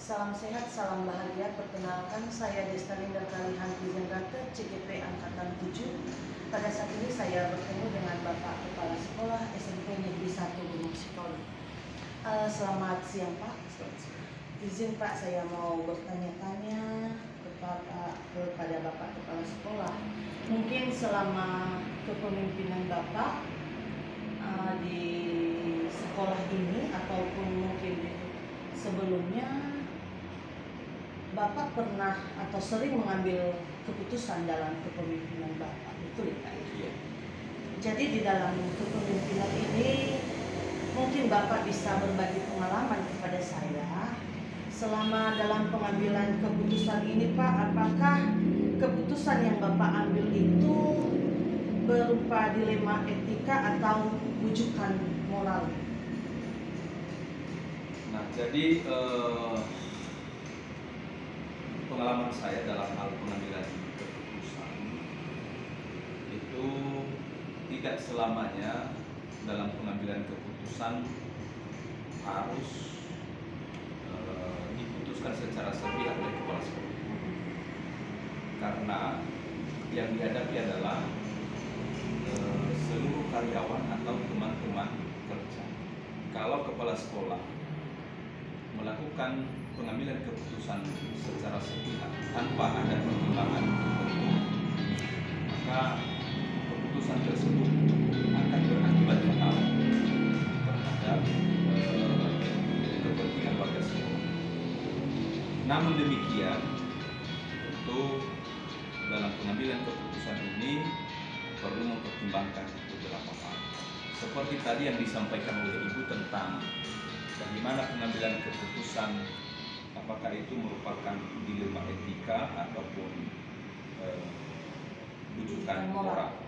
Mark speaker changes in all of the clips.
Speaker 1: Salam sehat, salam bahagia. Perkenalkan, saya Desta Linda Kalihan Tizenrate, CGP Angkatan 7. Pada saat ini saya bertemu dengan Bapak Kepala Sekolah SMP Negeri 1 Gunung Sitoli. Selamat siang Pak. Izin Pak, saya mau bertanya-tanya kepada Bapak Kepala Sekolah. Mungkin selama kepemimpinan Bapak di sekolah ini ataupun mungkin sebelumnya, Bapak pernah atau sering mengambil keputusan dalam kepemimpinan Bapak, betul ya Pak?
Speaker 2: Iya.
Speaker 1: Jadi di dalam kepemimpinan ini mungkin Bapak bisa berbagi pengalaman kepada saya selama dalam pengambilan keputusan ini Pak. Apakah keputusan yang Bapak ambil itu berupa dilema etika atau rujukan moral?
Speaker 2: Nah, jadi pengalaman saya dalam hal pengambilan keputusan itu tidak selamanya dalam pengambilan keputusan harus diputuskan secara sepihak oleh kepala sekolah, karena yang dihadapi adalah seluruh karyawan atau teman-teman kerja. Kalau kepala sekolah melakukan pengambilan keputusan secara sepihak tanpa ada pertimbangan tertentu, maka keputusan tersebut akan berakibat fatal terhadap kepentingan warga sekolah. Namun demikian, tentu dalam pengambilan keputusan ini perlu mempertimbangkan beberapa hal. Seperti tadi yang disampaikan oleh Ibu tentang bagaimana pengambilan keputusan, apakah itu merupakan dilema etika ataupun rujukan moral.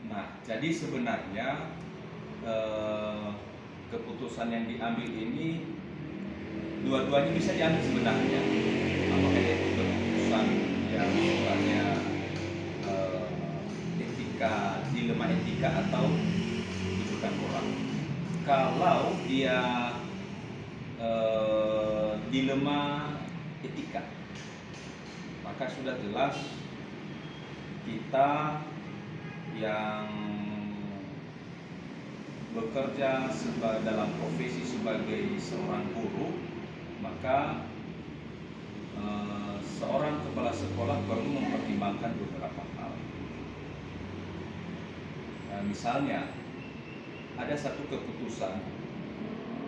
Speaker 2: Nah, jadi sebenarnya keputusan yang diambil ini dua-duanya bisa diambil sebenarnya. Apakah itu keputusan yang sifatnya etika, dilema etika atau rujukan moral. Kalau dia dilema etika, maka sudah jelas kita yang bekerja dalam profesi sebagai seorang guru, maka seorang kepala sekolah perlu mempertimbangkan beberapa hal. Misalnya, ada satu keputusan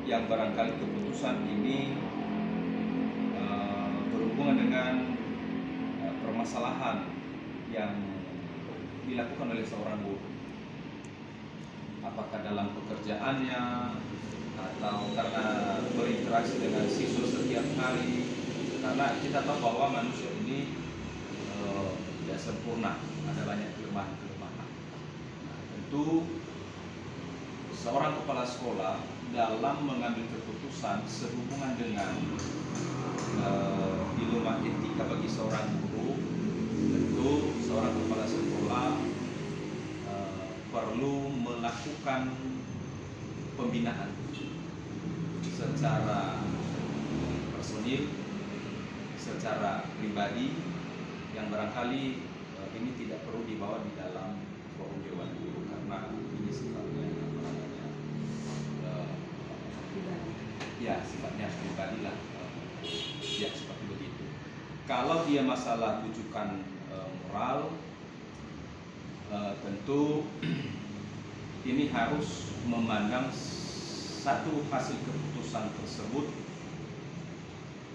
Speaker 2: yang barangkali keputusan ini berhubungan dengan permasalahan yang dilakukan oleh seorang guru, apakah dalam pekerjaannya atau karena berinteraksi dengan siswa setiap hari. Karena kita tahu bahwa manusia ini tidak sempurna, ada banyak kelemahan-kelemahan. Nah, tentu seorang kepala sekolah dalam mengambil keputusan sehubungan dengan dilema etika bagi seorang guru, tentu seorang kepala sekolah perlu melakukan pembinaan secara personil, secara pribadi, yang barangkali ini tidak perlu dibawa di dalam forum dewan guru karena ini sifatnya sifatnya pribadi lah, seperti begitu. Kalau dia masalah rujukan moral, tentu ini harus memandang satu hasil keputusan tersebut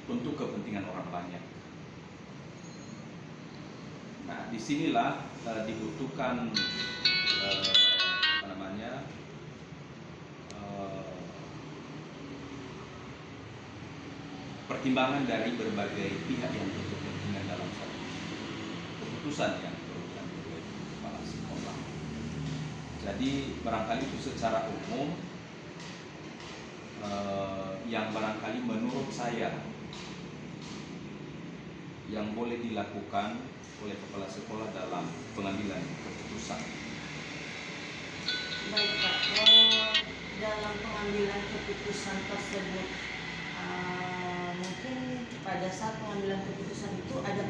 Speaker 2: untuk kepentingan orang banyak. Nah, disinilah dibutuhkan pertimbangan dari berbagai pihak yang berkepentingan dalam satu keputusan yang diperlukan oleh kepala sekolah. Jadi barangkali itu secara umum yang barangkali menurut saya yang boleh dilakukan oleh kepala sekolah dalam pengambilan keputusan.
Speaker 1: Baik Pak, dalam pengambilan keputusan tersebut pada saat pengambilan keputusan itu ada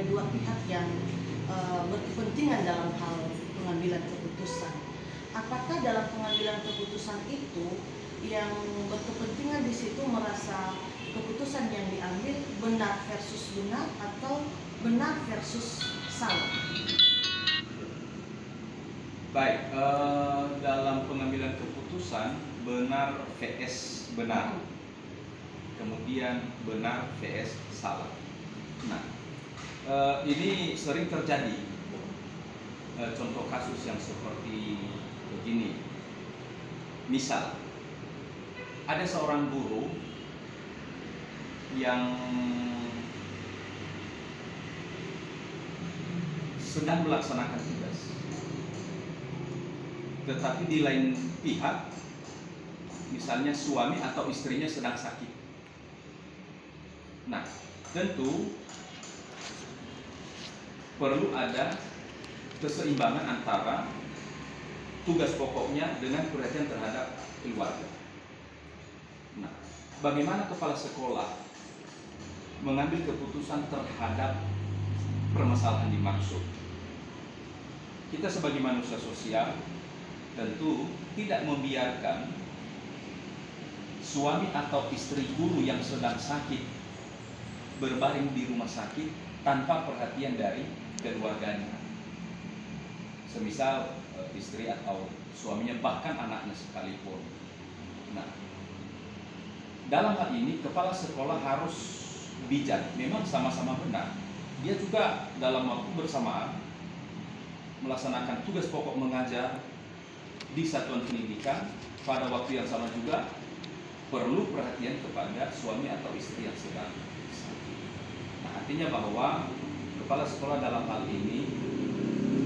Speaker 1: dua pihak yang berkepentingan dalam hal pengambilan keputusan. Apakah dalam pengambilan keputusan itu yang berkepentingan di situ merasa keputusan yang diambil benar versus benar atau benar versus salah?
Speaker 2: Baik, dalam pengambilan keputusan benar vs benar, kemudian benar vs salah. Nah, ini sering terjadi. Contoh kasus yang seperti begini. Misal, ada seorang guru yang sedang melaksanakan tugas, tetapi di lain pihak, misalnya suami atau istrinya sedang sakit. Nah, tentu perlu ada keseimbangan antara tugas pokoknya dengan perhatian terhadap keluarga. Nah, bagaimana kepala sekolah mengambil keputusan terhadap permasalahan dimaksud? Kita sebagai manusia sosial tentu tidak membiarkan suami atau istri guru yang sedang sakit berbaring di rumah sakit tanpa perhatian dari keluarganya. Semisal istri atau suaminya, bahkan anaknya sekalipun. Nah, dalam hal ini kepala sekolah harus bijak. Memang sama-sama benar. Dia juga dalam waktu bersamaan melaksanakan tugas pokok mengajar di satuan pendidikan. Pada waktu yang sama juga perlu perhatian kepada suami atau istri yang sedang sakit. Nah, artinya bahwa kepala sekolah dalam hal ini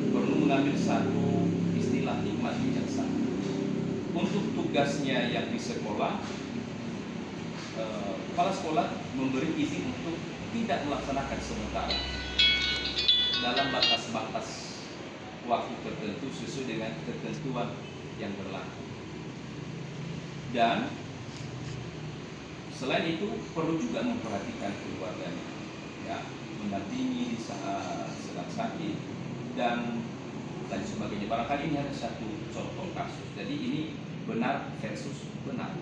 Speaker 2: perlu mengambil satu istilah hikmat bijaksana. Untuk tugasnya yang di sekolah, kepala sekolah memberi izin untuk tidak melaksanakan sementara dalam batas-batas waktu tertentu sesuai dengan ketentuan yang berlaku. Dan selain itu perlu juga memperhatikan keluarganya, ya, mendampingi saat sedang sakit dan lain sebagainya. Barangkali ini ada satu contoh kasus. Jadi ini benar versus benar.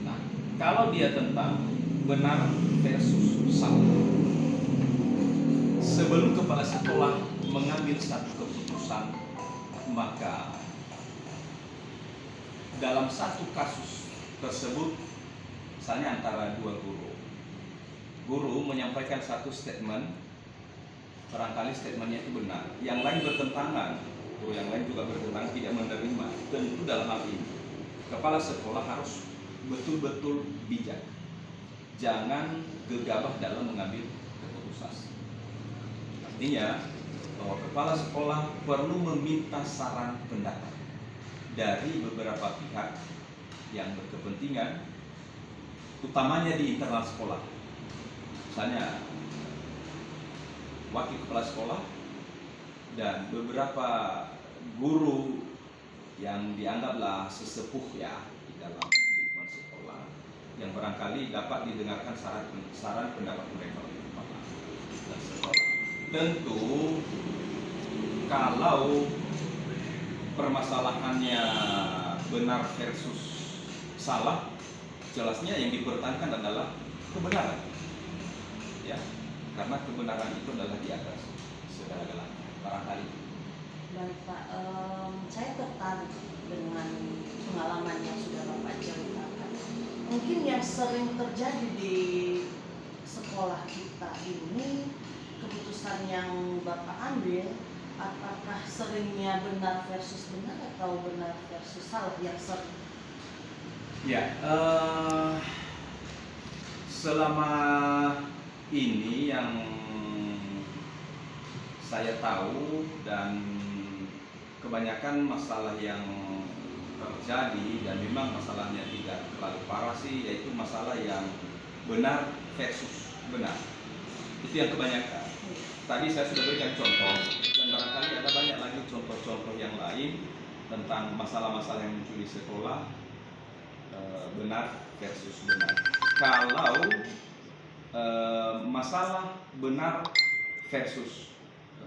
Speaker 2: Nah, kalau dia tentang benar versus salah, sebelum kepala sekolah mengambil satu keputusan, maka dalam satu kasus tersebut, misalnya antara dua guru menyampaikan satu statement, barangkali statementnya itu benar, yang lain bertentangan, guru yang lain juga bertentangan, tidak menerima. Tentu dalam hal ini kepala sekolah harus betul-betul bijak, jangan gegabah dalam mengambil keputusan. Artinya bahwa kepala sekolah perlu meminta saran pendapat dari beberapa pihak yang berkepentingan, utamanya di internal sekolah. Misalnya wakil kepala sekolah dan beberapa guru yang dianggaplah sesepuh ya di dalam lingkungan sekolah, yang barangkali dapat didengarkan saran pendapat mereka oleh kepala sekolah. Tentu kalau permasalahannya benar versus salah, jelasnya yang dipertahankan adalah kebenaran, ya, karena kebenaran itu adalah di atas segala-galanya. Barangkali.
Speaker 1: Baik Pak, saya tertarik dengan pengalaman yang sudah Bapak ceritakan. Mungkin yang sering terjadi di sekolah kita ini, keputusan yang Bapak ambil, apakah seringnya benar versus benar atau benar versus salah yang sering?
Speaker 2: Ya, selama ini yang saya tahu dan kebanyakan masalah yang terjadi dan memang masalahnya tidak terlalu parah sih, yaitu masalah yang benar versus benar. Itu yang kebanyakan. Tadi saya sudah berikan contoh dan barangkali ada banyak lagi contoh-contoh yang lain tentang masalah-masalah yang muncul di sekolah, benar versus benar. Kalau masalah benar versus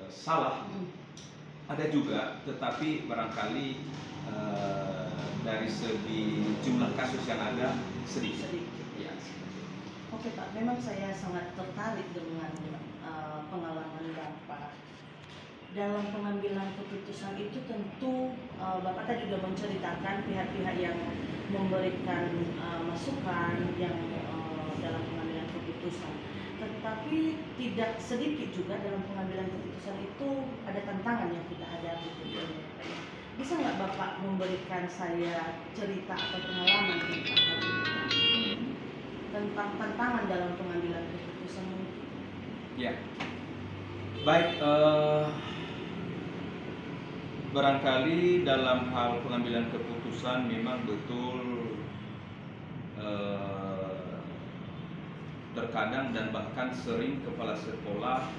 Speaker 2: salah ada juga, tetapi barangkali dari segi jumlah kasus yang ada sedikit. Ya.
Speaker 1: Oke Pak, memang saya sangat tertarik dengan pengalaman Bapak. Dalam pengambilan keputusan itu tentu Bapak tadi juga menceritakan pihak-pihak yang memberikan masukan yang dalam pengambilan keputusan. Tetapi tidak sedikit juga dalam pengambilan keputusan itu ada tantangan yang kita hadapi. Bisa nggak Bapak memberikan saya cerita atau pengalaman tentang hal itu, tentang tantangan dalam pengambilan keputusan itu?
Speaker 2: Ya, baik. Barangkali dalam hal pengambilan keputusan memang betul terkadang dan bahkan sering kepala sekolah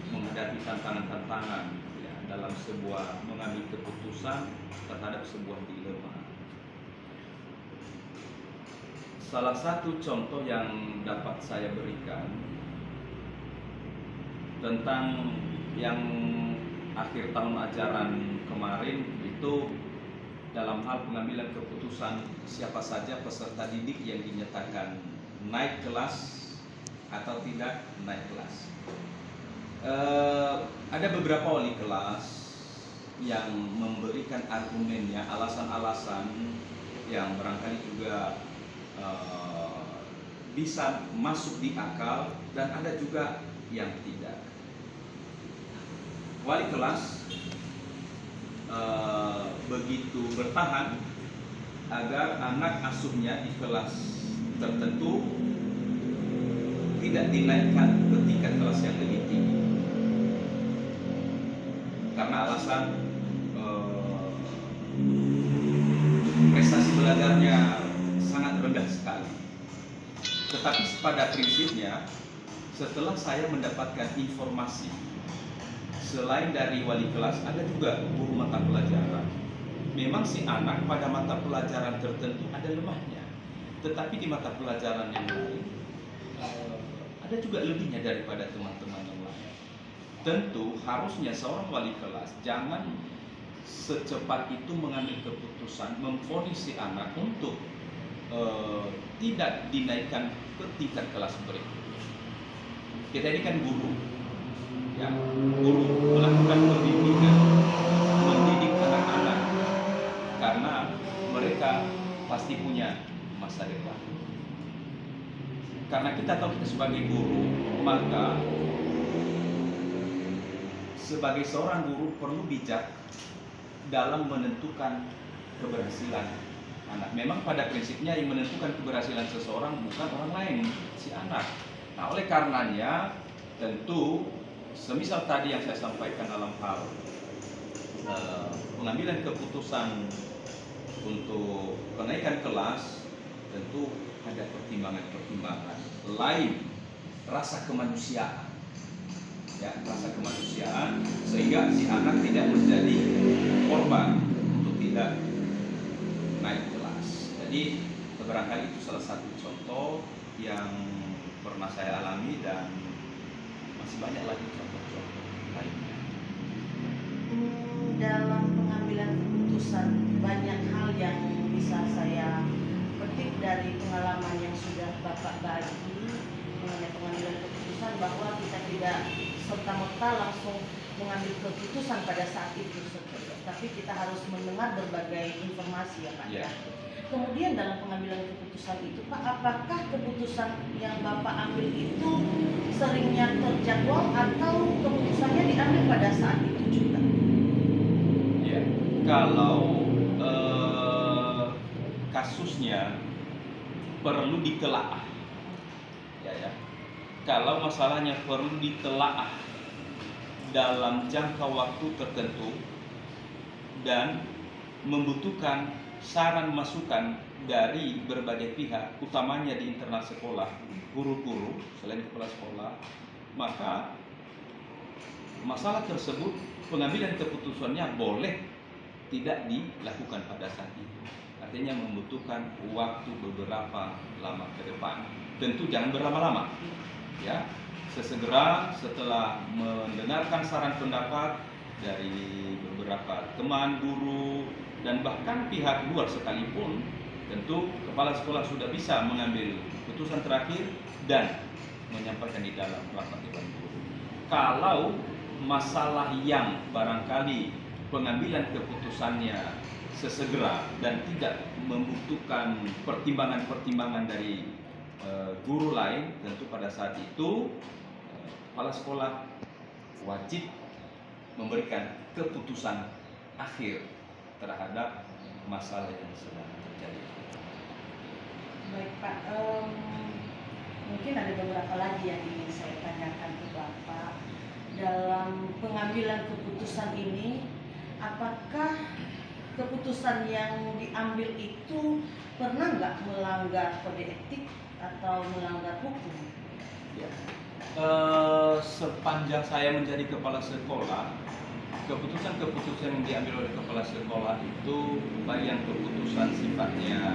Speaker 2: menghadapi tantangan-tantangan ya, dalam sebuah mengambil keputusan terhadap sebuah dilema. Salah satu contoh yang dapat saya berikan tentang yang akhir tahun ajaran kemarin itu dalam hal pengambilan keputusan siapa saja peserta didik yang dinyatakan naik kelas atau tidak naik kelas. Ada beberapa wali kelas yang memberikan argumennya, alasan-alasan yang barangkali juga bisa masuk di akal dan ada juga yang tidak. Wali kelas begitu bertahan agar anak asuhnya di kelas tertentu tidak dinaikkan ke tingkat kelas yang lebih tinggi karena alasan prestasi belajarnya sangat rendah sekali. Tetapi pada prinsipnya setelah saya mendapatkan informasi, selain dari wali kelas, ada juga guru mata pelajaran. Memang si anak pada mata pelajaran tertentu ada lemahnya, tetapi di mata pelajaran yang lain ada juga lebihnya daripada teman-teman yang lain. Tentu harusnya seorang wali kelas jangan secepat itu mengambil keputusan memvonis si anak untuk tidak dinaikkan ke tingkat kelas berikutnya. Kita ini kan guru. Ya, guru melakukan pendidikan, mendidik anak-anak karena mereka pasti punya masa depan. Karena kita tahu kita sebagai guru, maka sebagai seorang guru perlu bijak dalam menentukan keberhasilan anak. Memang pada prinsipnya yang menentukan keberhasilan seseorang bukan orang lain, si anak. Nah, oleh karenanya tentu semisal tadi yang saya sampaikan dalam hal pengambilan keputusan untuk kenaikan kelas, tentu ada pertimbangan-pertimbangan lain, rasa kemanusiaan, ya, rasa kemanusiaan sehingga si anak tidak menjadi korban untuk tidak naik kelas. Jadi barangkali itu salah satu contoh yang pernah saya alami dan masih banyak lagi contoh-contoh lainnya.
Speaker 1: Dalam pengambilan keputusan banyak hal yang bisa saya petik dari pengalaman yang sudah Bapak bagi mengenai pengambilan keputusan, bahwa kita tidak serta-merta langsung mengambil keputusan pada saat itu, tapi kita harus mendengar berbagai informasi ya Pak.
Speaker 2: Ya.
Speaker 1: Kemudian dalam pengambilan keputusan itu Pak, apakah keputusan yang Bapak ambil itu seringnya terjadwal atau keputusannya diambil pada saat itu juga?
Speaker 2: Ya, kalau kasusnya perlu ditelaah, ya. Kalau masalahnya perlu ditelaah dalam jangka waktu tertentu dan membutuhkan saran masukan dari berbagai pihak, utamanya di internal sekolah, guru-guru selain kepala sekolah, maka masalah tersebut pengambilan keputusannya boleh tidak dilakukan pada saat itu. Artinya membutuhkan waktu beberapa lama ke depan. tentu jangan berlama-lama, ya. Sesegera setelah mendengarkan saran pendapat dari beberapa teman, guru, dan bahkan pihak luar sekalipun, tentu kepala sekolah sudah bisa mengambil keputusan terakhir dan menyampaikan di dalam rapat dewan guru. Kalau masalah yang barangkali pengambilan keputusannya sesegera dan tidak membutuhkan pertimbangan-pertimbangan dari guru lain, tentu pada saat itu kepala sekolah wajib memberikan keputusan akhir terhadap masalah yang sedang terjadi.
Speaker 1: Baik Pak, mungkin ada beberapa lagi yang ingin saya tanyakan ke Bapak. Dalam pengambilan keputusan ini, apakah keputusan yang diambil itu pernah nggak melanggar kode etik atau melanggar hukum?
Speaker 2: Ya. Sepanjang saya menjadi kepala sekolah, keputusan-keputusan yang diambil oleh kepala sekolah itu baik yang keputusan sifatnya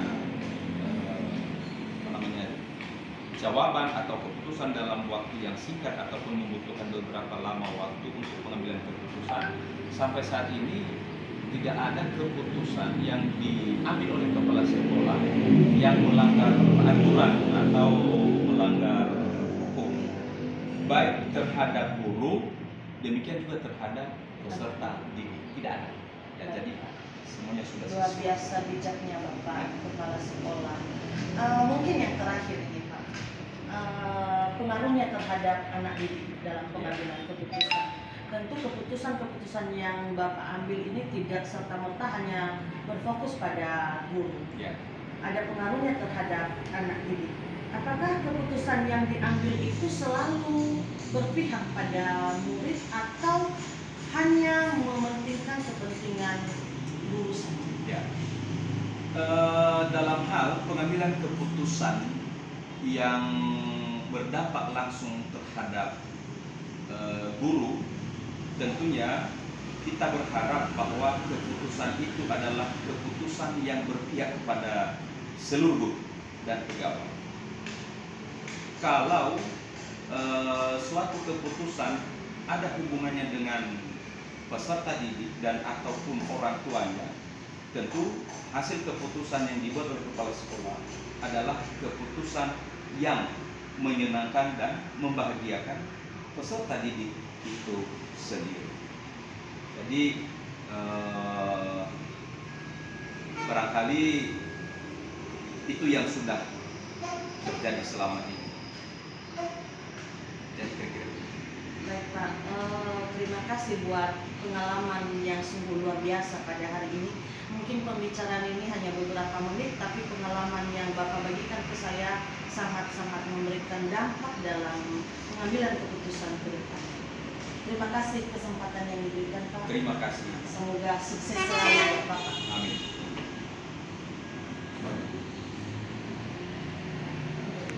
Speaker 2: jawaban atau keputusan dalam waktu yang singkat ataupun membutuhkan beberapa lama waktu untuk pengambilan keputusan, sampai saat ini tidak ada keputusan yang diambil oleh kepala sekolah yang melanggar aturan atau melanggar hukum, baik terhadap guru, demikian juga terhadap peserta didik. Tidak ada. Ya, jadi semuanya sudah
Speaker 1: Luar
Speaker 2: sesuai.
Speaker 1: biasa bijaknya Bapak kepala sekolah. Mungkin yang terakhir ini Pak, pengaruhnya terhadap anak didik dalam pengambilan keputusan. Tentu keputusan-keputusan yang Bapak ambil ini tidak serta-merta hanya berfokus pada guru.
Speaker 2: Ya.
Speaker 1: Ada pengaruhnya terhadap anak didik. Apakah keputusan yang diambil itu selalu berpihak pada murid atau hanya mementingkan kepentingan guru saja?
Speaker 2: Ya. Dalam hal pengambilan keputusan yang berdampak langsung terhadap guru, tentunya kita berharap bahwa keputusan itu adalah keputusan yang berpihak kepada seluruh guru dan pegawai. Kalau suatu keputusan ada hubungannya dengan peserta didik dan ataupun orang tuanya, tentu hasil keputusan yang dibuat oleh kepala sekolah adalah keputusan yang menyenangkan dan membahagiakan peserta didik itu sendiri. Jadi barangkali itu yang sudah terjadi selama ini. Jadi kira-kira.
Speaker 1: Baik Pak, terima kasih buat pengalaman yang sungguh luar biasa pada hari ini. Mungkin pembicaraan ini hanya beberapa menit, tapi pengalaman yang Bapak bagikan ke saya sangat-sangat memberikan dampak dalam pengambilan keputusan ke depan. Terima kasih kesempatan yang diberikan Pak.
Speaker 2: Terima kasih.
Speaker 1: Semoga sukses selalu Bapak.
Speaker 2: Amin.